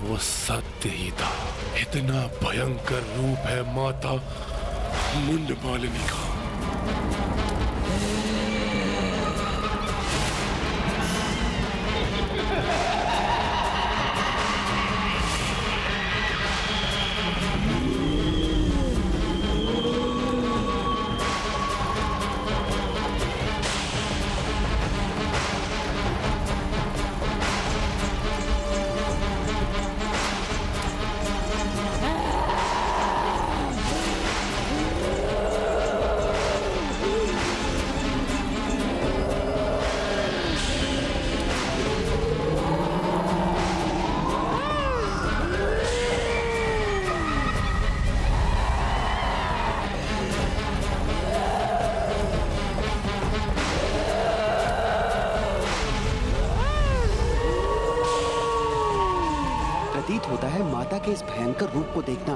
वो सत्य ही था। इतना भयंकर रूप है माता मुंड मालिनी का। प्रतीत होता है माता के इस भयंकर रूप को देखना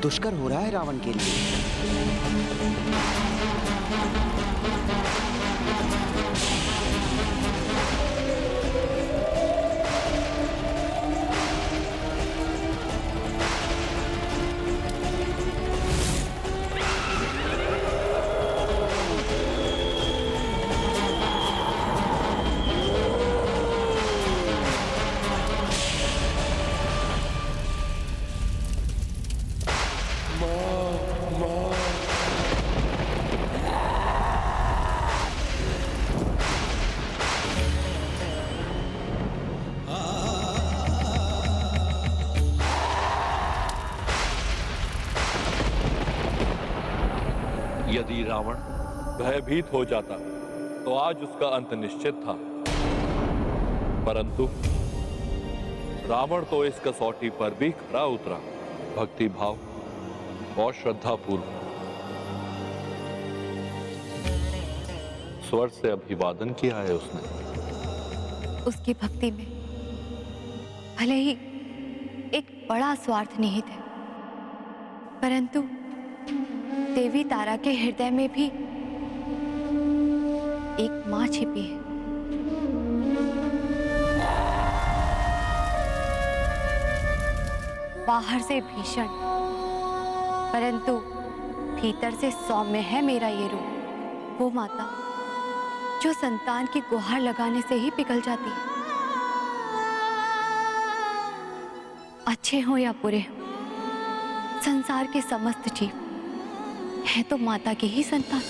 दुष्कर हो रहा है रावण के लिए। यदि रावण भयभीत हो जाता तो आज उसका अंत निश्चित था, परंतु रावण तो इस कसौटी पर भी खरा उतरा। भक्ति भाव और श्रद्धा पूर्वक स्वर से अभिवादन किया है उसने। उसकी भक्ति में भले ही एक बड़ा स्वार्थ निहित है, परंतु देवी तारा के हृदय में भी एक मां छिपी है। बाहर से भीषण, परंतु भीतर से सौम्य है मेरा ये रूप। वो माता जो संतान की गुहार लगाने से ही पिघल जाती है। अच्छे हो या बुरे हो, संसार के समस्त जीव है तो माता की ही संतान।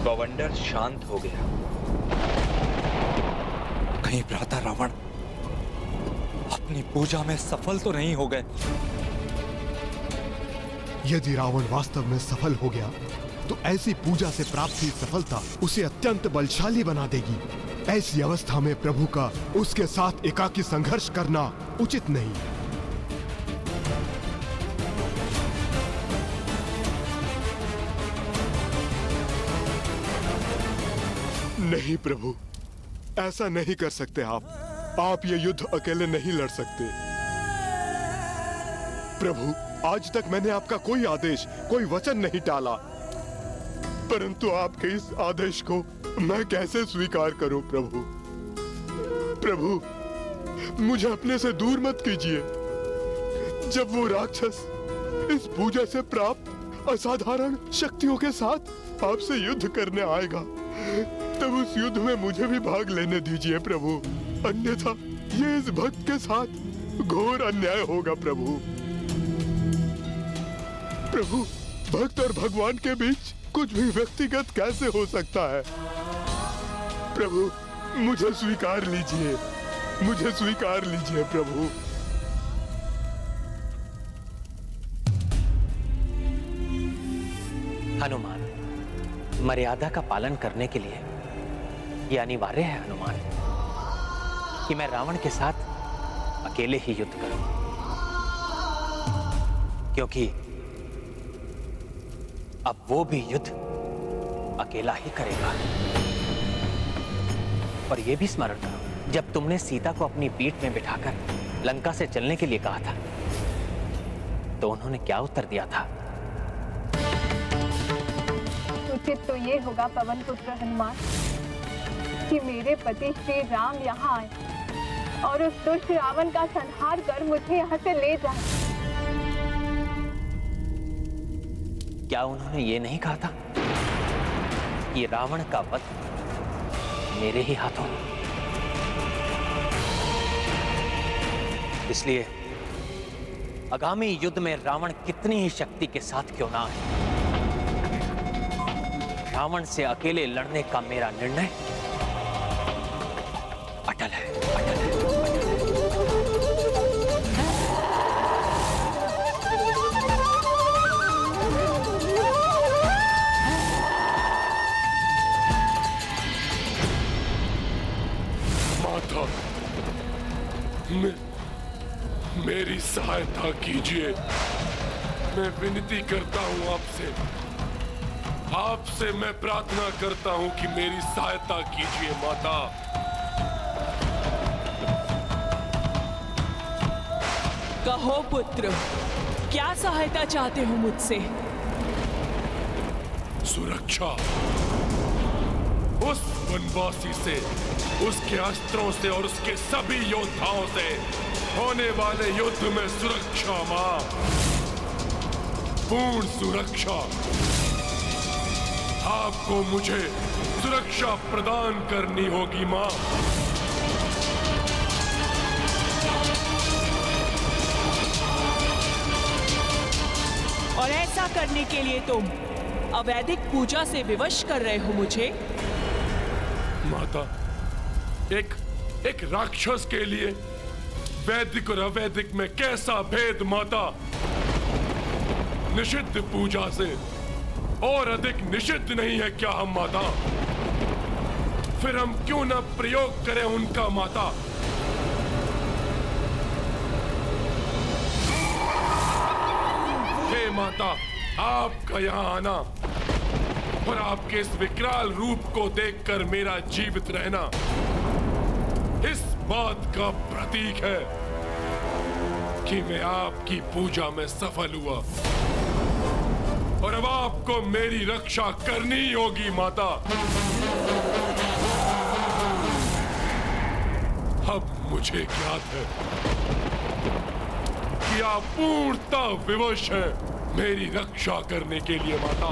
गवंडर शांत हो गया। कहीं भ्राता रावण अपनी पूजा में सफल तो नहीं हो गए? यदि रावण वास्तव में सफल हो गया तो ऐसी पूजा से प्राप्त हुई सफलता उसे अत्यंत बलशाली बना देगी। ऐसी अवस्था में प्रभु का उसके साथ एकाकी संघर्ष करना उचित नहीं। नहीं प्रभु, ऐसा नहीं कर सकते आप ये युद्ध अकेले नहीं लड़ सकते। प्रभु, आज तक मैंने आपका कोई आदेश, कोई वचन नहीं टाला, परंतु आपके इस आदेश को मैं कैसे स्वीकार करूं प्रभु? प्रभु, मुझे अपने से दूर मत कीजिए। जब वो राक्षस इस पूजा से प्राप्त असाधारण शक्तियों के साथ आपसे युद्ध करने आएगा, तब उस युद्ध में मुझे भी भाग लेने दीजिए प्रभु। अन्यथा ये इस भक्त के साथ घोर अन्याय होगा प्रभु। प्रभु, भक्त और भगवान के बीच कुछ भी व्यक्तिगत कैसे हो सकता है? प्रभु, मुझे स्वीकार लीजिए, मुझे स्वीकार लीजिए प्रभु। हनुमान, मर्यादा का पालन करने के लिए यह अनिवार्य है हनुमान कि मैं रावण के साथ अकेले ही युद्ध करूं, क्योंकि अब वो भी युद्ध अकेला ही करेगा। और यह भी स्मरण करो, जब तुमने सीता को अपनी पीठ में बिठाकर लंका से चलने के लिए कहा था, तो उन्होंने क्या उत्तर दिया था? उचित तो ये होगा पवन पुत्र हनुमान कि मेरे पति श्री राम यहाँ आए और उस दुष्ट रावण का संहार कर मुझे यहाँ से ले जाए। क्या उन्होंने ये नहीं कहा था कि रावण का वध मेरे ही हाथों? इसलिए आगामी युद्ध में रावण कितनी ही शक्ति के साथ क्यों ना आए, रावण से अकेले लड़ने का मेरा निर्णय अटल है, अटल है, माता, मेरी सहायता कीजिए। मैं विनती करता हूं आपसे मैं प्रार्थना करता हूं कि मेरी सहायता कीजिए माता। कहो पुत्र, क्या सहायता चाहते हो मुझसे? सुरक्षा। उस वनवासी से, उसके अस्त्रों से और उसके सभी योद्धाओं से होने वाले युद्ध में सुरक्षा मां, पूर्ण सुरक्षा। आपको मुझे सुरक्षा प्रदान करनी होगी मां। और ऐसा करने के लिए तुम अवैधिक पूजा से विवश कर रहे हो मुझे? माता, एक राक्षस के लिए वैदिक और अवैधिक में कैसा भेद माता? निषिद्ध पूजा से और अधिक निषिद्ध नहीं है क्या हम माता? फिर हम क्यों न प्रयोग करें उनका माता? हे माता, आपका यहाँ आना और आपके इस विकराल रूप को देखकर मेरा जीवित रहना इस बात का प्रतीक है कि मैं आपकी पूजा में सफल हुआ और अब आपको मेरी रक्षा करनी होगी माता। अब मुझे ज्ञात है कि आप पूर्णतः विवश हैं मेरी रक्षा करने के लिए माता।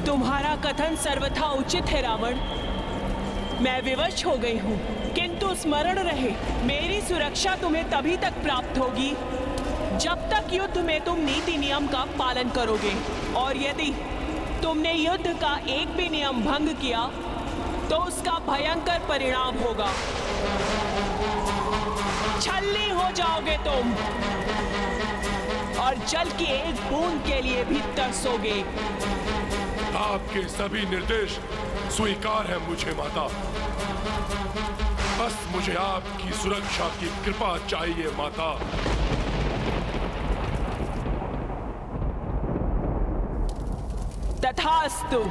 तुम्हारा कथन सर्वथा उचित है रावण। मैं विवश हो गई हूँ, किंतु स्मरण रहे, मेरी सुरक्षा तुम्हें तभी तक प्राप्त होगी जब तक युद्ध में तुम नीति नियम का पालन करोगे। और यदि तुमने युद्ध का एक भी नियम भंग किया तो उसका भयंकर परिणाम होगा। छल्ली हो जाओगे तुम और जल की एक बूंद के लिए भी तरसोगे। आपके सभी निर्देश स्वीकार है मुझे माता। बस मुझे आपकी सुरक्षा की कृपा चाहिए माता। तथास्तु।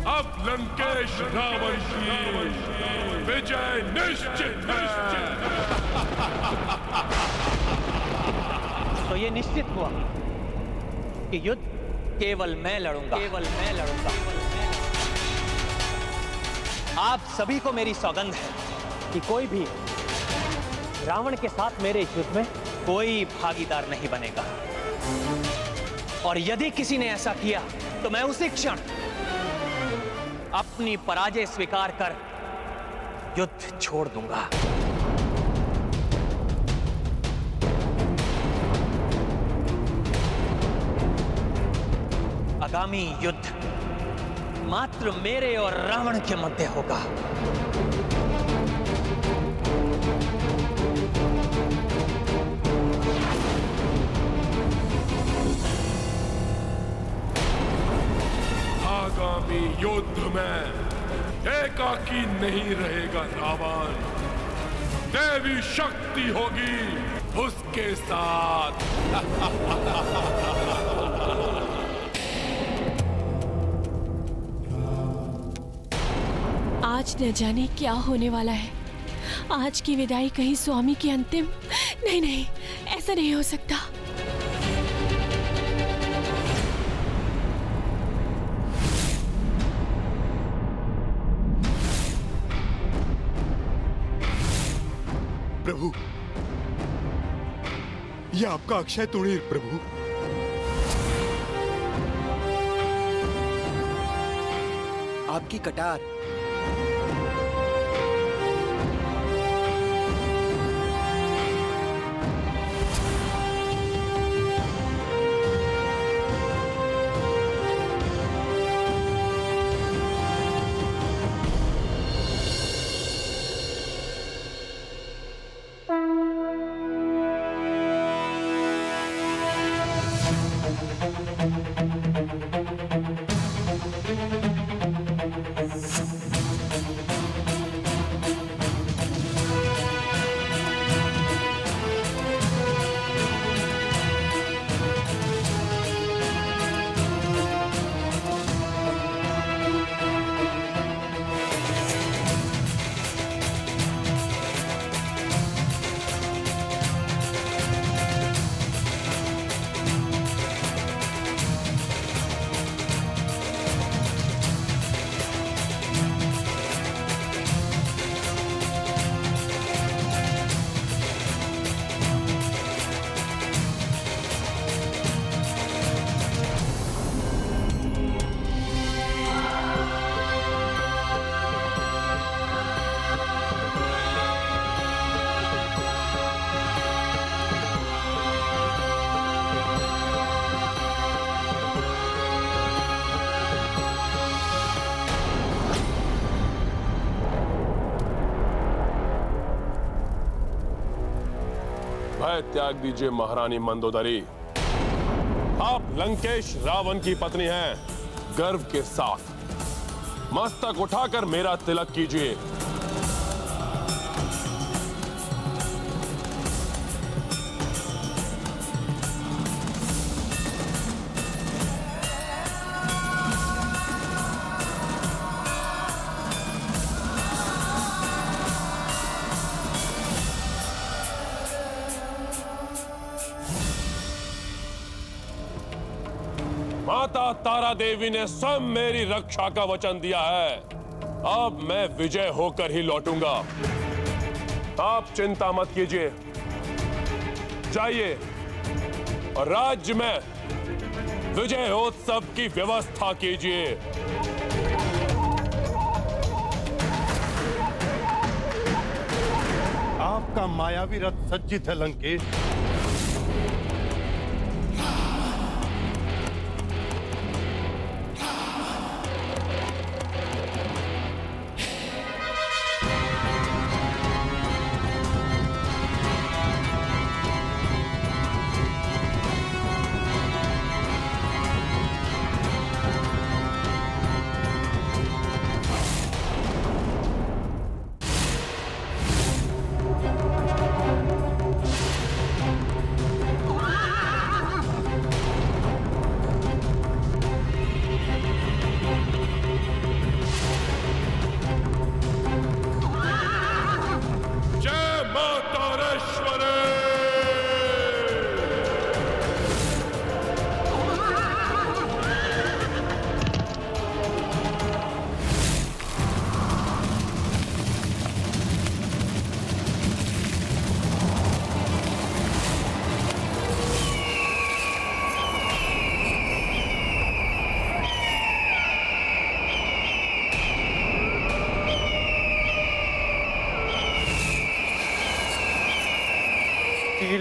अब लंकेश रावण की विजय निश्चित है। तो ये निश्चित हुआ कि युद्ध केवल मैं लड़ूंगा, केवल मैं लड़ूंगा। आप सभी को मेरी सौगंध है कि कोई भी रावण के साथ मेरे इस युद्ध में कोई भागीदार नहीं बनेगा। और यदि किसी ने ऐसा किया तो मैं उसी क्षण अपनी पराजय स्वीकार कर युद्ध छोड़ दूंगा। आगामी युद्ध मात्र मेरे और रावण के मध्य होगा। आगामी युद्ध में एकाकी नहीं रहेगा रावण, देवी शक्ति होगी उसके साथ। आज न जाने क्या होने वाला है। आज की विदाई कहीं स्वामी की अंतिम? नहीं नहीं, ऐसा नहीं हो सकता। प्रभु, यह आपका अक्षय तुणीर प्रभु। आपकी कटार। भय त्याग दीजिए महारानी मंदोदरी। आप लंकेश रावण की पत्नी हैं। गर्व के साथ मस्तक उठाकर मेरा तिलक कीजिए। माता तारा देवी ने स्वयं मेरी रक्षा का वचन दिया है। अब मैं विजय होकर ही लौटूंगा। आप चिंता मत कीजिए, जाइए और राज्य में विजयोत्सव की व्यवस्था कीजिए। आपका मायावी रथ सज्जित है लंकेश।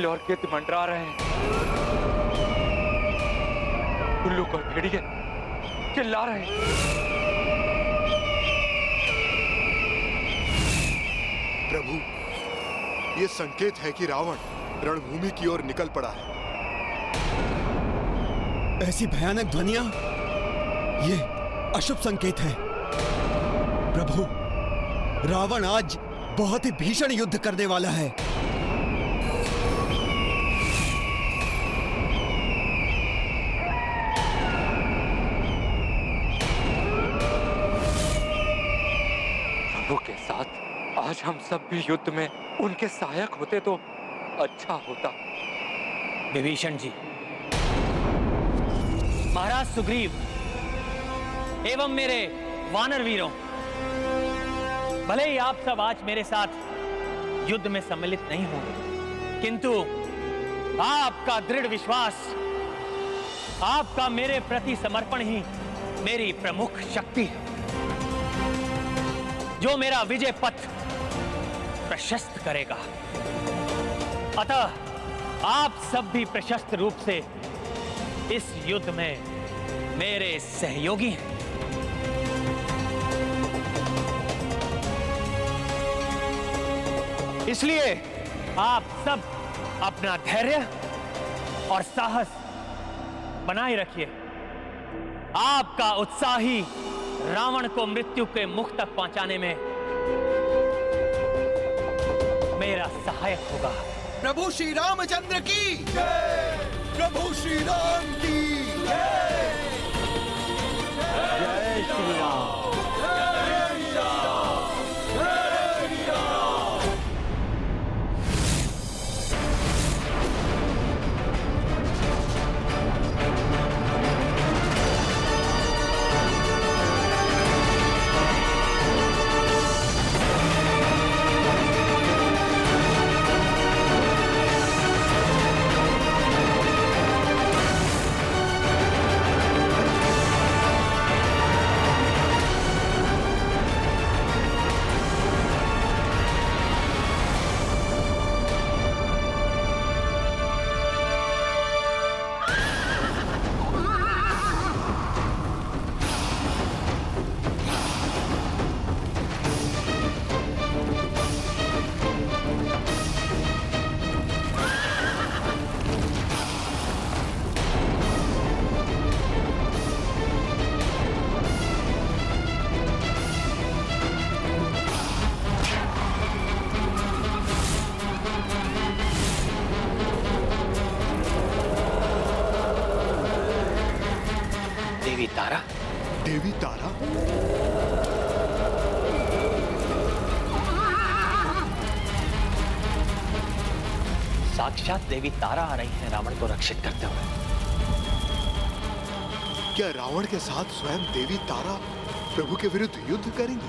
और गिद्ध मंडरा रहे हैं। उल्लू और भेड़िए चिल्ला रहे हैं। प्रभु, ये संकेत है कि रावण रणभूमि की ओर निकल पड़ा है। ऐसी भयानक ध्वनियां, ये अशुभ संकेत है। प्रभु, रावण आज बहुत ही भीषण युद्ध करने वाला है। प्रभु के साथ आज हम सब भी युद्ध में उनके सहायक होते तो अच्छा होता। विभीषण जी, महाराज सुग्रीव एवं मेरे वानर वीरों, भले ही आप सब आज मेरे साथ युद्ध में सम्मिलित नहीं होंगे, किंतु आपका दृढ़ विश्वास, आपका मेरे प्रति समर्पण ही मेरी प्रमुख शक्ति है, जो मेरा विजय पथ प्रशस्त करेगा। अतः आप सब भी प्रशस्त रूप से इस युद्ध में मेरे सहयोगी हैं। इसलिए आप सब अपना धैर्य और साहस बनाए रखिए। आपका उत्साह ही रावण को मृत्यु के मुख तक पहुंचाने में मेरा सहायक होगा। प्रभु श्री रामचंद्र की जय। प्रभु श्री राम की जय। जय श्री राम। देवी तारा? साक्षात देवी तारा आ रही हैं रावण को रक्षित करते हुए। क्या रावण के साथ स्वयं देवी तारा प्रभु के विरुद्ध युद्ध करेंगी?